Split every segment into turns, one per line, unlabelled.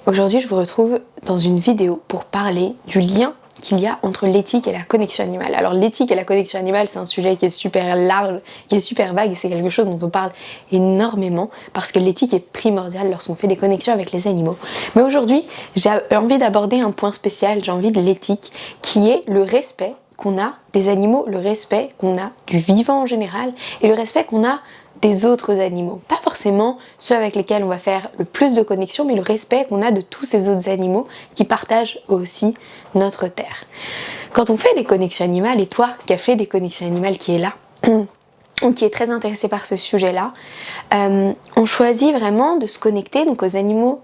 Aujourd'hui, je vous retrouve dans une vidéo pour parler du lien qu'il y a entre l'éthique et la connexion animale. Alors l'éthique et la connexion animale, c'est un sujet qui est super large, qui est super vague et c'est quelque chose dont on parle énormément parce que l'éthique est primordiale lorsqu'on fait des connexions avec les animaux. Mais aujourd'hui, j'ai envie d'aborder un point spécial, j'ai envie de l'éthique, qui est le respect qu'on a des animaux, le respect qu'on a du vivant en général et le respect qu'on a des autres animaux. Pas forcément ceux avec lesquels on va faire le plus de connexions, mais le respect qu'on a de tous ces autres animaux qui partagent aussi notre terre. Quand on fait des connexions animales, et toi qui as fait des connexions animales qui est là, ou qui est très intéressé par ce sujet-là, on choisit vraiment de se connecter donc aux animaux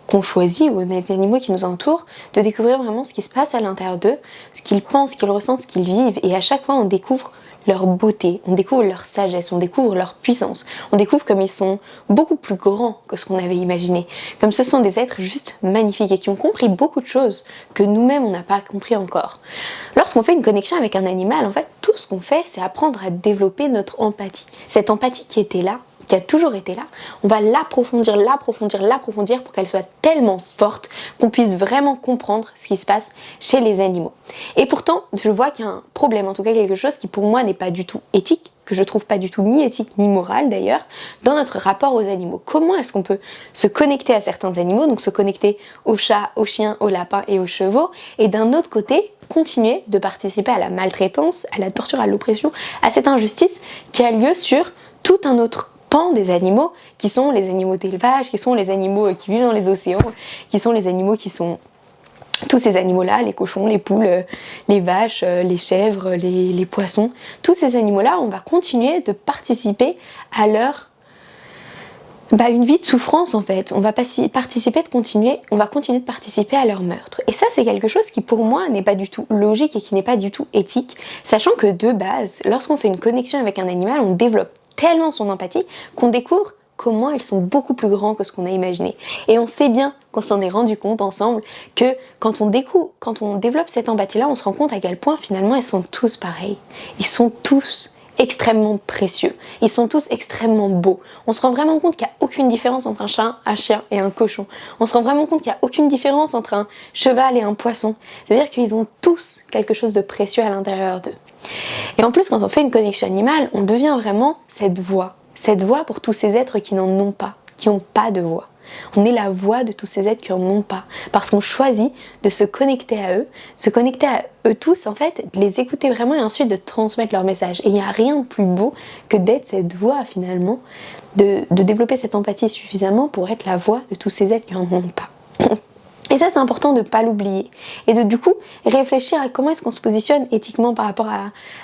qu'on choisit, aux animaux qui nous entourent, de découvrir vraiment ce qui se passe à l'intérieur d'eux, ce qu'ils pensent, ce qu'ils ressentent, ce qu'ils vivent, et à chaque fois on découvre leur beauté, on découvre leur sagesse, on découvre leur puissance, on découvre comme ils sont beaucoup plus grands que ce qu'on avait imaginé, comme ce sont des êtres juste magnifiques et qui ont compris beaucoup de choses que nous-mêmes on n'a pas compris encore. Lorsqu'on fait une connexion avec un animal, en fait, tout ce qu'on fait, c'est apprendre à développer notre empathie. Cette empathie qui était là, qui a toujours été là, on va l'approfondir pour qu'elle soit tellement forte qu'on puisse vraiment comprendre ce qui se passe chez les animaux. Et pourtant, je vois qu'il y a un problème, en tout cas quelque chose qui pour moi n'est pas du tout éthique, que je trouve pas du tout ni éthique ni moral d'ailleurs, dans notre rapport aux animaux. Comment est-ce qu'on peut se connecter à certains animaux, donc se connecter aux chats, aux chiens, aux lapins et aux chevaux, et d'un autre côté, continuer de participer à la maltraitance, à la torture, à l'oppression, à cette injustice qui a lieu sur tout un autre pan des animaux, qui sont les animaux d'élevage, qui sont les animaux qui vivent dans les océans, qui sont les animaux qui sont tous ces animaux-là, les cochons, les poules, les vaches, les chèvres, les poissons, tous ces animaux-là, on va continuer de participer à leur une vie de souffrance en fait. On va on va continuer de participer à leur meurtre. Et ça, c'est quelque chose qui pour moi n'est pas du tout logique et qui n'est pas du tout éthique, sachant que de base, lorsqu'on fait une connexion avec un animal, on développe tellement son empathie qu'on découvre comment ils sont beaucoup plus grands que ce qu'on a imaginé. Et on sait bien qu'on s'en est rendu compte ensemble que quand on développe cette empathie-là, on se rend compte à quel point finalement ils sont tous pareils. Ils sont tous extrêmement précieux. Ils sont tous extrêmement beaux. On se rend vraiment compte qu'il n'y a aucune différence entre un chat, un chien et un cochon. On se rend vraiment compte qu'il n'y a aucune différence entre un cheval et un poisson. C'est-à-dire qu'ils ont tous quelque chose de précieux à l'intérieur d'eux. Et en plus, quand on fait une connexion animale, on devient vraiment cette voix pour tous ces êtres qui n'en ont pas, qui n'ont pas de voix. On est la voix de tous ces êtres qui n'en ont pas, parce qu'on choisit de se connecter à eux tous en fait, de les écouter vraiment et ensuite de transmettre leur message. Et il n'y a rien de plus beau que d'être cette voix finalement, de développer cette empathie suffisamment pour être la voix de tous ces êtres qui n'en ont pas. Et ça, c'est important de ne pas l'oublier. Et de du coup réfléchir à comment est-ce qu'on se positionne éthiquement par rapport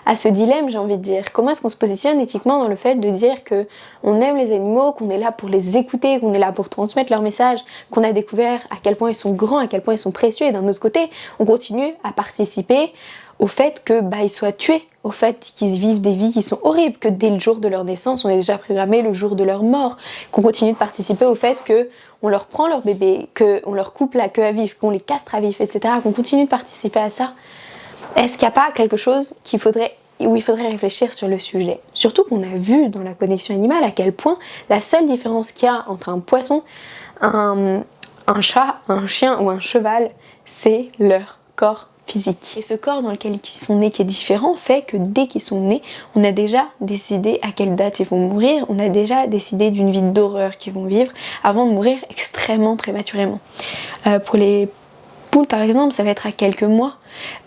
à ce dilemme, j'ai envie de dire. Comment est-ce qu'on se positionne éthiquement dans le fait de dire qu'on aime les animaux, qu'on est là pour les écouter, qu'on est là pour transmettre leur message, qu'on a découvert à quel point ils sont grands, à quel point ils sont précieux. Et d'un autre côté, on continue à participer au fait qu'ils soient tués, au fait qu'ils vivent des vies qui sont horribles, que dès le jour de leur naissance, on est déjà programmé le jour de leur mort, qu'on continue de participer au fait qu'on leur prend leur bébé, qu'on leur coupe la queue à vif, qu'on les castre à vif, etc., qu'on continue de participer à ça. Est-ce qu'il n'y a pas quelque chose où il faudrait réfléchir sur le sujet? Surtout qu'on a vu dans la connexion animale à quel point la seule différence qu'il y a entre un poisson, un chat, un chien ou un cheval, c'est leur corps physique. Et ce corps dans lequel ils sont nés qui est différent fait que dès qu'ils sont nés, on a déjà décidé à quelle date ils vont mourir, on a déjà décidé d'une vie d'horreur qu'ils vont vivre avant de mourir extrêmement prématurément. Pour les poules par exemple, ça va être à quelques mois,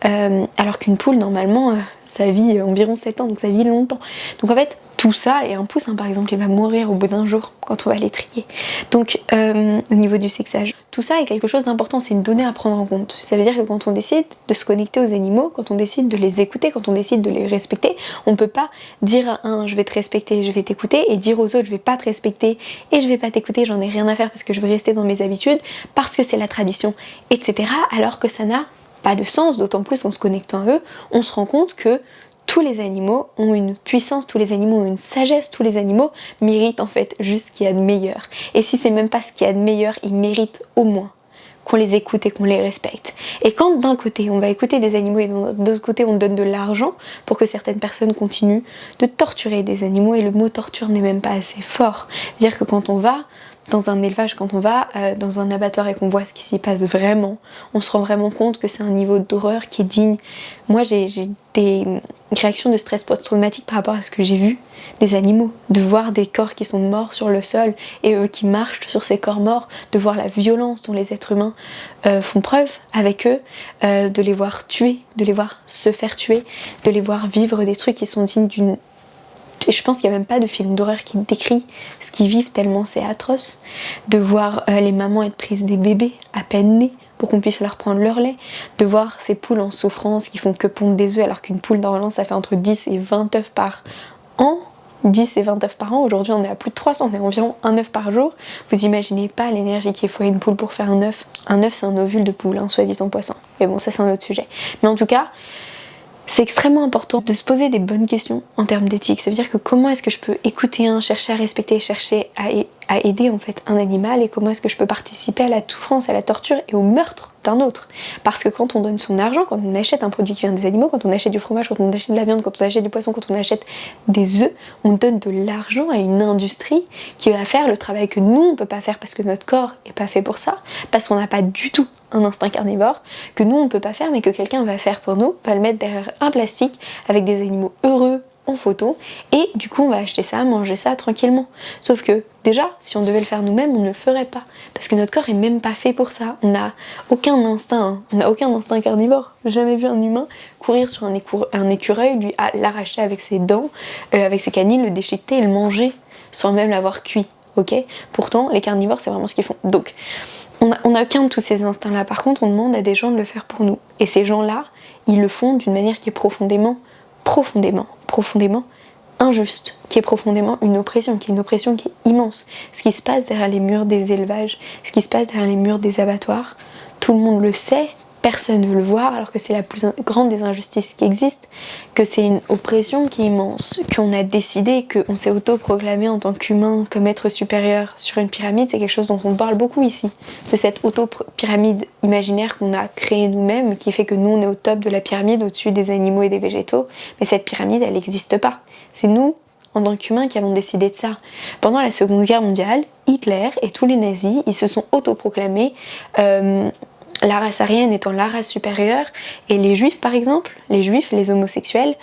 alors qu'une poule normalement ça vit environ 7 ans, donc ça vit longtemps. Donc en fait tout ça, et un poussin par exemple il va mourir au bout d'un jour quand on va les trier. Donc au niveau du sexage, tout ça est quelque chose d'important, c'est une donnée à prendre en compte. Ça veut dire que quand on décide de se connecter aux animaux, quand on décide de les écouter, quand on décide de les respecter, on ne peut pas dire à un je vais te respecter, je vais t'écouter, et dire aux autres je vais pas te respecter et je vais pas t'écouter, j'en ai rien à faire parce que je vais rester dans mes habitudes, parce que c'est la tradition, etc. Alors que ça n'a pas de sens, d'autant plus qu'en se connectant à eux, on se rend compte que tous les animaux ont une puissance, tous les animaux ont une sagesse, tous les animaux méritent en fait juste ce qu'il y a de meilleur. Et si c'est même pas ce qu'il y a de meilleur, ils méritent au moins qu'on les écoute et qu'on les respecte. Et quand d'un côté on va écouter des animaux et de l'autre côté on donne de l'argent pour que certaines personnes continuent de torturer des animaux, et le mot torture n'est même pas assez fort. C'est-à-dire que quand on va dans un élevage, quand on va dans un abattoir et qu'on voit ce qui s'y passe vraiment, on se rend vraiment compte que c'est un niveau d'horreur qui est digne. Moi j'ai des réactions de stress post-traumatique par rapport à ce que j'ai vu des animaux, de voir des corps qui sont morts sur le sol et eux qui marchent sur ces corps morts, de voir la violence dont les êtres humains font preuve avec eux, de les voir tuer, de les voir se faire tuer, de les voir vivre des trucs qui sont dignes d'une... Et je pense qu'il n'y a même pas de film d'horreur qui décrit ce qu'ils vivent tellement c'est atroce, de voir les mamans être prises des bébés à peine nés pour qu'on puisse leur prendre leur lait, de voir ces poules en souffrance qui font que pondre des œufs alors qu'une poule normalement ça fait entre 10 et 20 œufs par an. 10 et 20 œufs par an, aujourd'hui on est à plus de 300, on est environ un œuf par jour. Vous imaginez pas l'énergie qu'il faut à une poule pour faire un œuf. Un œuf c'est un ovule de poule, soit dit en passant. Mais bon, ça c'est un autre sujet. Mais en tout cas, c'est extrêmement important de se poser des bonnes questions en termes d'éthique. Ça veut dire que comment est-ce que je peux écouter un, chercher à respecter, chercher à aider en fait un animal, et comment est-ce que je peux participer à la souffrance, à la torture et au meurtre d'un autre. Parce que quand on donne son argent, quand on achète un produit qui vient des animaux, quand on achète du fromage, quand on achète de la viande, quand on achète du poisson, quand on achète des œufs, on donne de l'argent à une industrie qui va faire le travail que nous on peut pas faire parce que notre corps est pas fait pour ça, parce qu'on n'a pas du tout un instinct carnivore, que nous on peut pas faire mais que quelqu'un va faire pour nous, va le mettre derrière un plastique avec des animaux heureux en photo, et du coup on va acheter ça, manger ça tranquillement. Sauf que déjà, si on devait le faire nous-mêmes, on ne le ferait pas, parce que notre corps est même pas fait pour ça. On n'a aucun instinct, on n'a aucun instinct carnivore. J'ai jamais vu un humain courir sur un écureuil, lui l'arracher avec ses dents, avec ses canines, le déchiqueter et le manger sans même l'avoir cuit. Ok ? Pourtant, les carnivores, c'est vraiment ce qu'ils font. Donc, on n'a aucun de tous ces instincts-là. Par contre, on demande à des gens de le faire pour nous. Et ces gens-là, ils le font d'une manière qui est profondément injuste, qui est profondément une oppression qui est immense. Ce qui se passe derrière les murs des élevages, ce qui se passe derrière les murs des abattoirs, tout le monde le sait, personne ne veut le voir, alors que c'est la plus grande des injustices qui existent, que c'est une oppression qui est immense, qu'on a décidé, qu'on s'est auto-proclamé en tant qu'humain comme être supérieur sur une pyramide. C'est quelque chose dont on parle beaucoup ici, de cette auto-pyramide imaginaire qu'on a créée nous-mêmes, qui fait que nous on est au top de la pyramide, au-dessus des animaux et des végétaux, mais cette pyramide elle n'existe pas. C'est nous, en tant qu'humains, qui avons décidé de ça. Pendant la Seconde Guerre mondiale, Hitler et tous les nazis, ils se sont auto-proclamés la race aryenne étant la race supérieure, et les juifs par exemple, les homosexuels,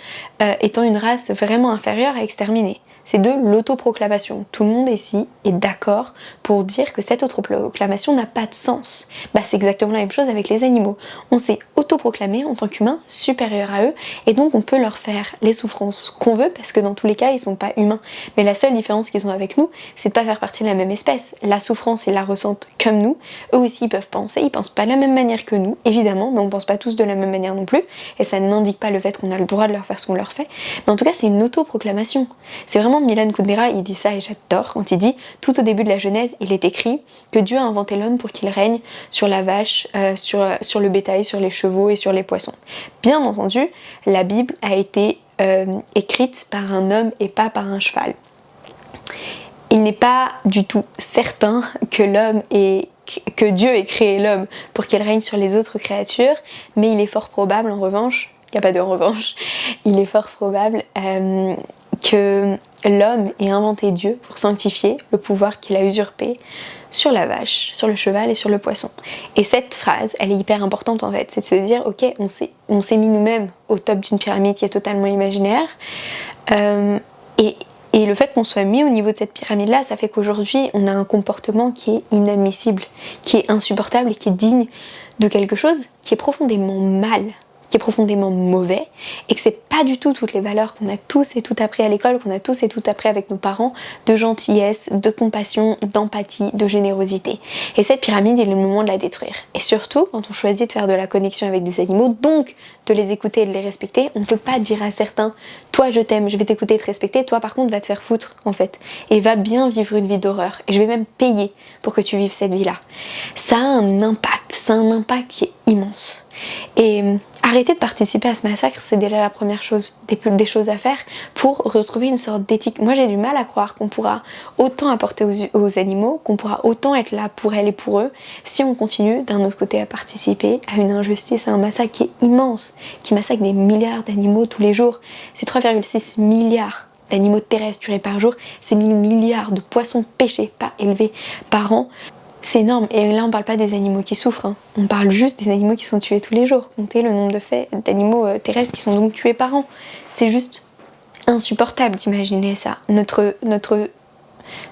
étant une race vraiment inférieure à exterminer. C'est de l'autoproclamation. Tout le monde ici est d'accord pour dire que cette autoproclamation n'a pas de sens. C'est exactement la même chose avec les animaux. On s'est autoproclamé en tant qu'humain supérieur à eux, et donc on peut leur faire les souffrances qu'on veut, parce que dans tous les cas ils sont pas humains. Mais la seule différence qu'ils ont avec nous, c'est de pas faire partie de la même espèce. La souffrance ils la ressentent comme nous, eux aussi ils peuvent penser, ils pensent pas de la même manière que nous, évidemment, mais on pense pas tous de la même manière non plus, et ça n'indique pas le fait qu'on a le droit de leur faire ce qu'on leur fait, mais en tout cas c'est une autoproclamation. C'est vraiment Milan Kundera, il dit ça et j'adore quand il dit tout au début de la Genèse, il est écrit que Dieu a inventé l'homme pour qu'il règne sur la vache, sur le bétail, sur les chevaux et sur les poissons. Bien entendu, la Bible a été écrite par un homme et pas par un cheval. Il n'est pas du tout certain que Dieu ait créé l'homme pour qu'il règne sur les autres créatures, mais il est fort probable en revanche, il n'y a pas de en revanche, il est fort probable que l'homme ait inventé Dieu pour sanctifier le pouvoir qu'il a usurpé sur la vache, sur le cheval et sur le poisson. Et cette phrase, elle est hyper importante en fait, c'est de se dire ok, on s'est mis nous-mêmes au top d'une pyramide qui est totalement imaginaire, et le fait qu'on soit mis au niveau de cette pyramide-là, ça fait qu'aujourd'hui, on a un comportement qui est inadmissible, qui est insupportable et qui est digne de quelque chose qui est profondément mal, qui est profondément mauvais, et que c'est pas du tout toutes les valeurs qu'on a tous et toutes appris à l'école, qu'on a tous et toutes appris avec nos parents, de gentillesse, de compassion, d'empathie, de générosité. Et cette pyramide, il est le moment de la détruire. Et surtout, quand on choisit de faire de la connexion avec des animaux, donc de les écouter et de les respecter, on ne peut pas dire à certains « toi je t'aime, je vais t'écouter et te respecter, toi par contre va te faire foutre en fait, et va bien vivre une vie d'horreur, et je vais même payer pour que tu vives cette vie-là ». Ça a un impact qui est immense. Et arrêter de participer à ce massacre, c'est déjà la première chose, des choses à faire pour retrouver une sorte d'éthique. Moi j'ai du mal à croire qu'on pourra autant apporter aux animaux, qu'on pourra autant être là pour elles et pour eux, si on continue d'un autre côté à participer à une injustice, à un massacre qui est immense, qui massacre des milliards d'animaux tous les jours. C'est 3,6 milliards d'animaux terrestres tués par jour, c'est 1000 milliards de poissons pêchés, pas élevés par an. C'est énorme. Et là, on parle pas des animaux qui souffrent, hein. On parle juste des animaux qui sont tués tous les jours. Comptez le nombre d'animaux terrestres qui sont donc tués par an. C'est juste insupportable d'imaginer ça.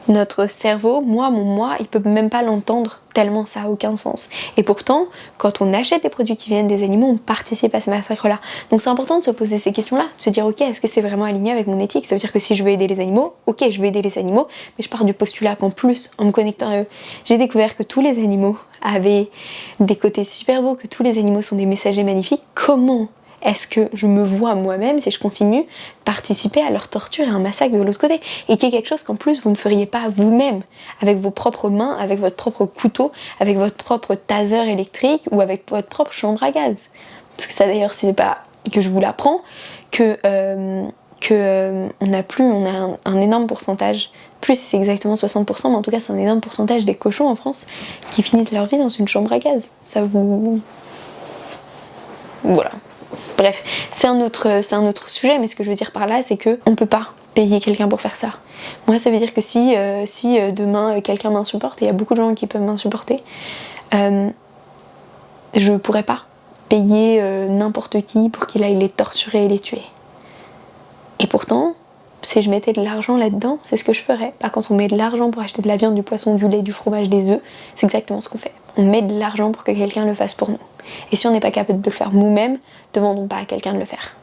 Notre cerveau, mon moi, il peut même pas l'entendre tellement ça a aucun sens. Et pourtant, quand on achète des produits qui viennent des animaux, on participe à ce massacre-là. Donc c'est important de se poser ces questions-là, de se dire ok, est-ce que c'est vraiment aligné avec mon éthique? Ça veut dire que si je veux aider les animaux, ok, je veux aider les animaux, mais je pars du postulat qu'en plus, en me connectant à eux, j'ai découvert que tous les animaux avaient des côtés super beaux, que tous les animaux sont des messagers magnifiques. Comment est-ce que je me vois moi-même si je continue de participer à leur torture et à un massacre de l'autre côté? Et qui est quelque chose qu'en plus vous ne feriez pas vous-même, avec vos propres mains, avec votre propre couteau, avec votre propre taser électrique ou avec votre propre chambre à gaz. Parce que ça d'ailleurs, c'est pas que je vous l'apprends, on a un énorme pourcentage, plus c'est exactement 60%, mais en tout cas c'est un énorme pourcentage des cochons en France qui finissent leur vie dans une chambre à gaz. Ça vous... Voilà. Bref, c'est un autre sujet, mais ce que je veux dire par là, c'est qu'on ne peut pas payer quelqu'un pour faire ça. Moi, ça veut dire que si demain quelqu'un m'insupporte, et il y a beaucoup de gens qui peuvent m'insupporter, je ne pourrais pas payer n'importe qui pour qu'il aille les torturer et les tuer. Et pourtant, si je mettais de l'argent là-dedans, c'est ce que je ferais. Par contre, on met de l'argent pour acheter de la viande, du poisson, du lait, du fromage, des œufs, c'est exactement ce qu'on fait. On met de l'argent pour que quelqu'un le fasse pour nous. Et si on n'est pas capable de le faire nous-mêmes, demandons pas à quelqu'un de le faire.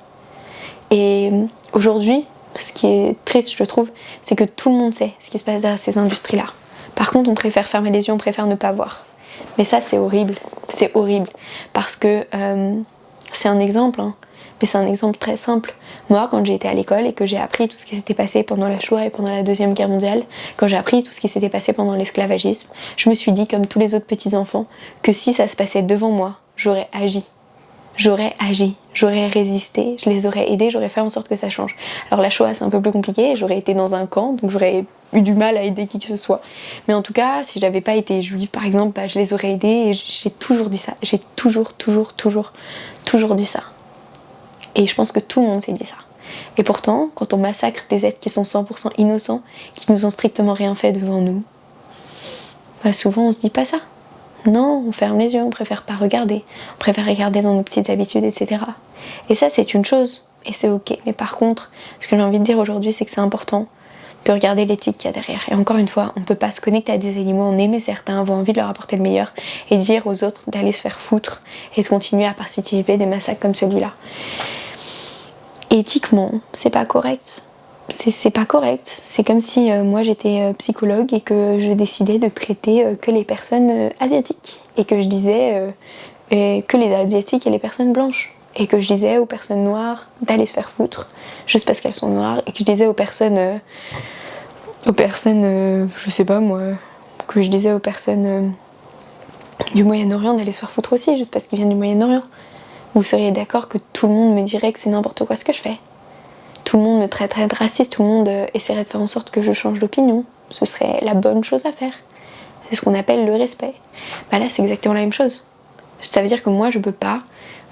Et aujourd'hui, ce qui est triste, je trouve, c'est que tout le monde sait ce qui se passe derrière ces industries-là. Par contre, on préfère fermer les yeux, on préfère ne pas voir. Mais ça, c'est horrible. C'est horrible. Parce que c'est un exemple, hein. Mais c'est un exemple très simple. Moi, quand j'ai été à l'école et que j'ai appris tout ce qui s'était passé pendant la Shoah et pendant la Deuxième Guerre mondiale, quand j'ai appris tout ce qui s'était passé pendant l'esclavagisme, je me suis dit, comme tous les autres petits-enfants, que si ça se passait devant moi, j'aurais agi. J'aurais résisté, je les aurais aidés, j'aurais fait en sorte que ça change. Alors la Shoah, c'est un peu plus compliqué, j'aurais été dans un camp, donc j'aurais eu du mal à aider qui que ce soit. Mais en tout cas, si j'avais pas été juive, par exemple, je les aurais aidés et j'ai toujours dit ça. J'ai toujours dit ça. Et je pense que tout le monde s'est dit ça. Et pourtant, quand on massacre des êtres qui sont 100% innocents, qui nous ont strictement rien fait devant nous, souvent on se dit pas ça. Non, on ferme les yeux, on préfère pas regarder. On préfère regarder dans nos petites habitudes, etc. Et ça, c'est une chose, et c'est ok. Mais par contre, ce que j'ai envie de dire aujourd'hui, c'est que c'est important de regarder l'éthique qu'il y a derrière. Et encore une fois, on peut pas se connecter à des animaux, en aimer certains, avoir envie de leur apporter le meilleur, et dire aux autres d'aller se faire foutre, et de continuer à participer à des massacres comme celui-là. Éthiquement, c'est pas correct. C'est pas correct. C'est comme si moi j'étais psychologue et que je décidais de traiter que les personnes asiatiques. Et que je disais que les asiatiques et les personnes blanches. Et que je disais aux personnes noires d'aller se faire foutre juste parce qu'elles sont noires. Et que je disais aux personnes je sais pas moi, que je disais aux personnes du Moyen-Orient d'aller se faire foutre aussi juste parce qu'ils viennent du Moyen-Orient. Vous seriez d'accord que tout le monde me dirait que c'est n'importe quoi ce que je fais? Tout le monde me traiterait de raciste, tout le monde essaierait de faire en sorte que je change d'opinion. Ce serait la bonne chose à faire. C'est ce qu'on appelle le respect. Là, c'est exactement la même chose. Ça veut dire que moi, je peux pas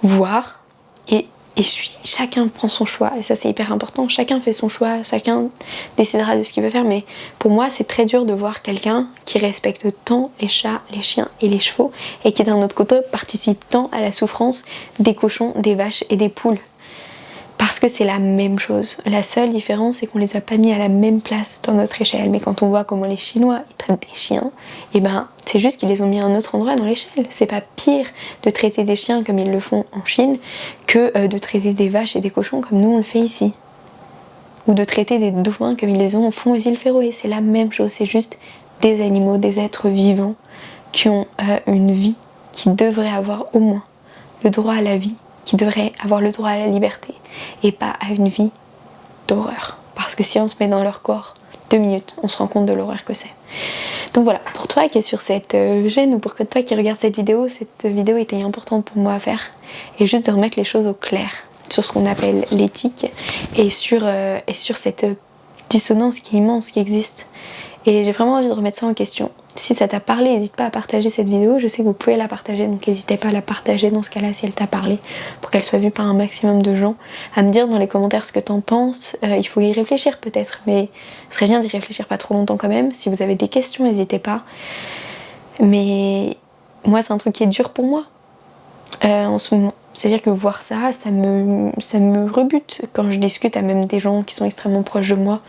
voir et chacun prend son choix. Et ça, c'est hyper important. Chacun fait son choix, chacun décidera de ce qu'il veut faire. Mais pour moi, c'est très dur de voir quelqu'un qui respecte tant les chats, les chiens et les chevaux et qui, d'un autre côté, participe tant à la souffrance des cochons, des vaches et des poules. Parce que c'est la même chose. La seule différence, c'est qu'on les a pas mis à la même place dans notre échelle. Mais quand on voit comment les Chinois ils traitent des chiens, c'est juste qu'ils les ont mis à un autre endroit dans l'échelle. C'est pas pire de traiter des chiens comme ils le font en Chine que de traiter des vaches et des cochons comme nous on le fait ici. Ou de traiter des dauphins comme ils les font aux îles Féroé. C'est la même chose. C'est juste des animaux, des êtres vivants qui ont une vie, qui devraient avoir au moins le droit à la vie, qui devraient avoir le droit à la liberté et pas à une vie d'horreur. Parce que si on se met dans leur corps 2 minutes, on se rend compte de l'horreur que c'est. Donc voilà, pour toi qui es sur cette chaîne ou pour toi qui regarde cette vidéo était importante pour moi à faire. Et juste de remettre les choses au clair sur ce qu'on appelle l'éthique et sur cette dissonance qui est immense, qui existe. Et j'ai vraiment envie de remettre ça en question. Si ça t'a parlé, n'hésite pas à partager cette vidéo. Je sais que vous pouvez la partager, donc n'hésitez pas à la partager dans ce cas-là si elle t'a parlé, pour qu'elle soit vue par un maximum de gens. À me dire dans les commentaires ce que t'en penses. Il faut y réfléchir peut-être, mais ce serait bien d'y réfléchir pas trop longtemps quand même. Si vous avez des questions, n'hésitez pas. Mais moi, c'est un truc qui est dur pour moi en ce moment. C'est-à-dire que voir ça, ça me rebute quand je discute à même des gens qui sont extrêmement proches de moi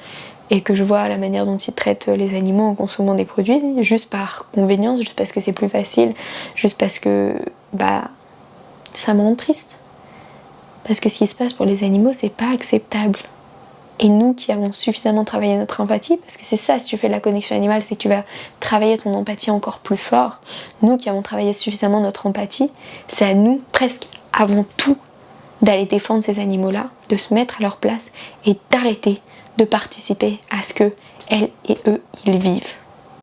et que je vois la manière dont ils traitent les animaux en consommant des produits, juste par convenience, juste parce que c'est plus facile, juste parce que ça me rend triste. Parce que ce qui se passe pour les animaux, c'est pas acceptable. Et nous qui avons suffisamment travaillé notre empathie, parce que c'est ça, si tu fais de la connexion animale, c'est que tu vas travailler ton empathie encore plus fort. Nous qui avons travaillé suffisamment notre empathie, c'est à nous, presque avant tout, d'aller défendre ces animaux-là, de se mettre à leur place et d'arrêter de participer à ce que elles et eux, ils vivent.